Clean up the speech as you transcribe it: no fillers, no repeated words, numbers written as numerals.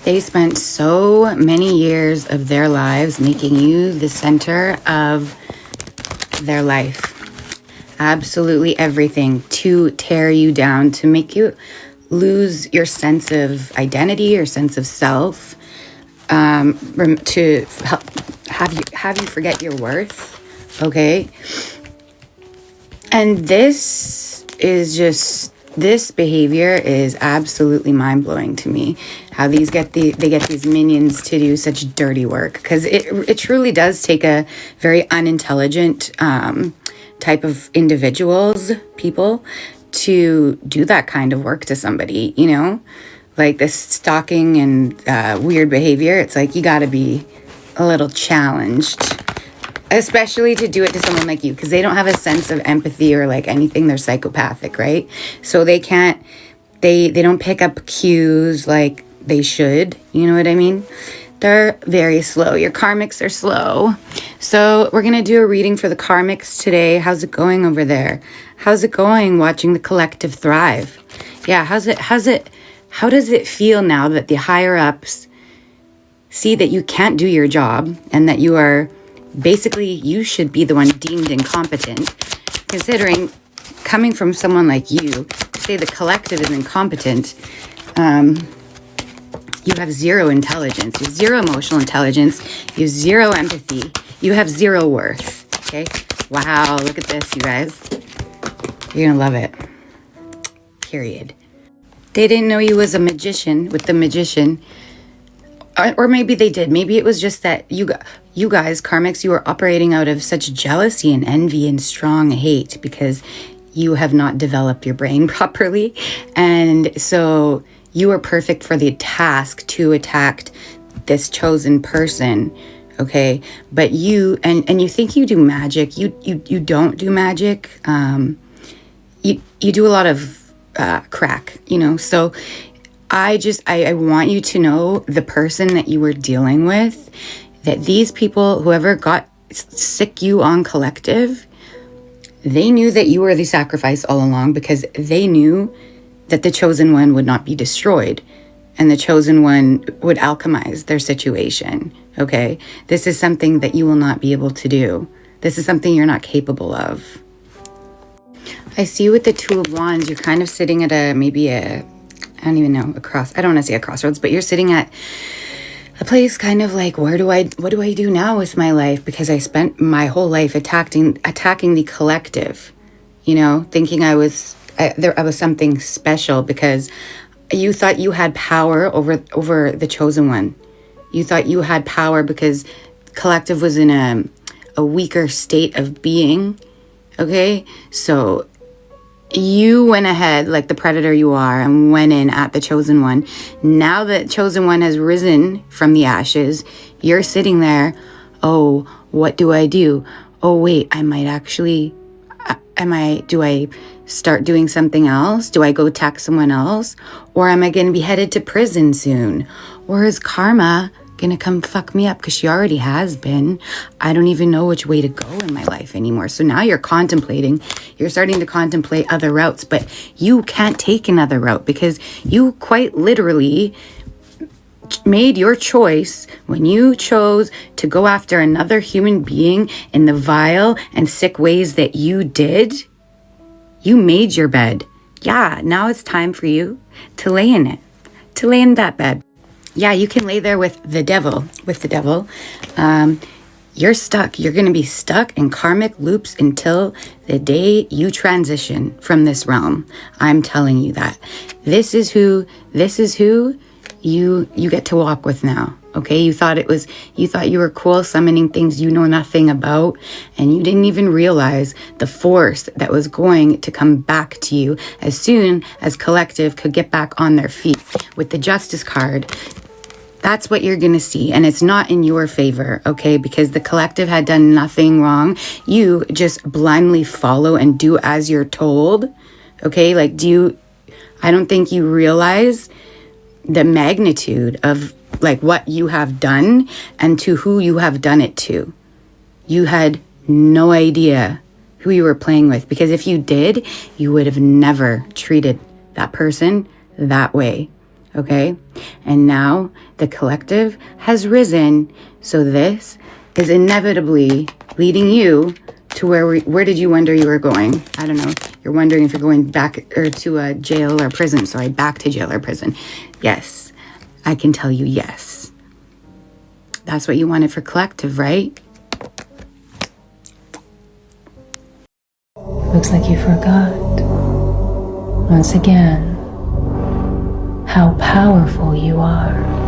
They spent so many years of their lives making you the center of their life. Absolutely everything to tear you down, to make you lose your sense of identity, your sense of self, to have you forget your worth. Okay, and this behavior is absolutely mind-blowing to me. How they get these minions to do such dirty work, because it truly does take a very unintelligent type of people to do that kind of work to somebody, like this stalking and weird behavior. It's like you got to be a little challenged, especially to do it to someone like you, because they don't have a sense of empathy or like anything. They're psychopathic, right? So they don't pick up cues like they should. You know what I mean? They're very slow. Your karmics are slow. So we're going to do a reading for the karmics today. How's it going over there? How's it going watching the collective thrive? Yeah, how does it feel now that the higher ups see that you can't do your job and that you are basically, you should be the one deemed incompetent, considering coming from someone like you, to say the collective is incompetent. You have zero intelligence, you have zero emotional intelligence, you have zero empathy, you have zero worth. Okay? Wow, look at this, you guys. You're gonna love it. Period. They didn't know you was a magician with the magician. Or maybe they did. Maybe it was just that you guys, karmics, you are operating out of such jealousy and envy and strong hate because you have not developed your brain properly. And so you are perfect for the task to attack this chosen person. Okay. But you think you do magic. You don't do magic. You do a lot of crack, so I want you to know, the person that you were dealing with, that these people, whoever got sick you on collective, they knew that you were the sacrifice all along, because they knew that the chosen one would not be destroyed and the chosen one would alchemize their situation. Okay. This is something that you will not be able to do. This is something you're not capable of. I see you with the Two of Wands. You're kind of sitting at I don't even know, I don't want to say a crossroads, but you're sitting at a place kind of like, what do I do now with my life? Because I spent my whole life attacking the collective, thinking I was something special because you thought you had power over the chosen one. You thought you had power because collective was in a weaker state of being. Okay. So you went ahead like the predator you are and went in at the chosen one. Now that chosen one has risen from the ashes, you're sitting there. Oh, what do I do? Oh, wait, do I start doing something else? Do I go attack someone else? Or am I going to be headed to prison soon? Or is karma gonna come fuck me up? Because she already has been. I don't even know which way to go in my life anymore. So now you're starting to contemplate other routes, but you can't take another route because you quite literally made your choice when you chose to go after another human being in the vile and sick ways that you did. You made your bed. Yeah, now it's time for you to lay in it, to lay in that bed. Yeah, you can lay there with the devil. You're stuck. You're going to be stuck in karmic loops until the day you transition from this realm. I'm telling you that. This is who you get to walk with now. Okay, you thought you were cool summoning things you know nothing about, and you didn't even realize the force that was going to come back to you as soon as collective could get back on their feet. With the Justice card, that's what you're going to see, and it's not in your favor, okay? Because the collective had done nothing wrong. You just blindly follow and do as you're told, okay? I don't think you realize the magnitude of what you have done and to who you have done it to. You had no idea who you were playing with, because if you did, you would have never treated that person that way. okay? And now the collective has risen, so this is inevitably leading you to where did you wonder you were going? I don't know. You're wondering if you're going back or to a jail or prison. Sorry, back to jail or prison. Yes, I can tell you yes. That's what you wanted for collective, right? Looks like you forgot, once again, how powerful you are.